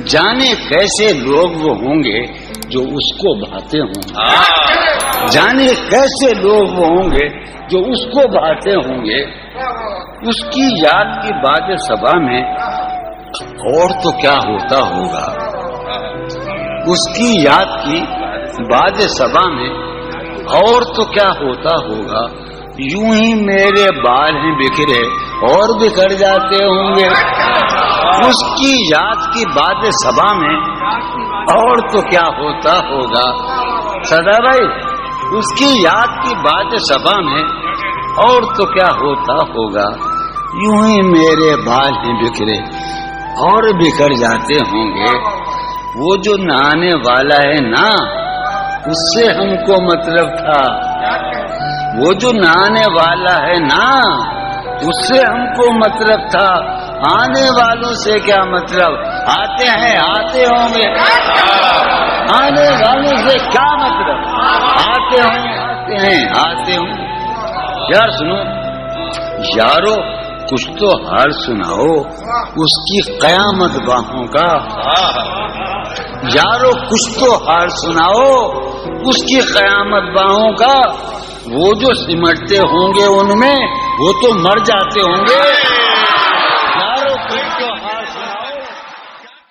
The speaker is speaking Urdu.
جانے کیسے لوگ وہ ہوں گے جو اس کو بھاتے ہوں گے، جانے کیسے لوگ وہ ہوں گے جو اس کو بھاتے ہوں گے، اس کی یاد کی باد صبا میں اور تو کیا ہوتا ہوگا، اس کی یاد کی باد صبا میں اور تو کیا ہوتا ہوگا، یوں ہی میرے بال ہیں بکھرے اور بکھر جاتے ہوں گے، اس کی یاد کی باد صبا میں اور تو کیا ہوتا ہوگا، سدا بھائی اس کی یاد کی باد صبا میں اور تو کیا ہوتا ہوگا، یوں ہی میرے بال ہیں بکھرے اور بکھر جاتے ہوں گے، وہ جو نہانے والا ہے نا اس سے ہم کو مطلب تھا، وہ جو نہانے والا ہے نا اس سے ہم کو مطلب تھا، آنے والوں سے کیا مطلب، آتے ہیں آتے ہوں گے، آنے والوں سے کیا مطلب، آتے ہیں آتے ہوں گے۔ یار سنو یارو، کچھ تو حال سناؤ اس کی قیامت گاہوں کا، یارو کچھ تو حال سناؤ اس کی قیامت باہوں کا، وہ جو سمٹتے ہوں گے ان میں وہ تو مر جاتے ہوں گے،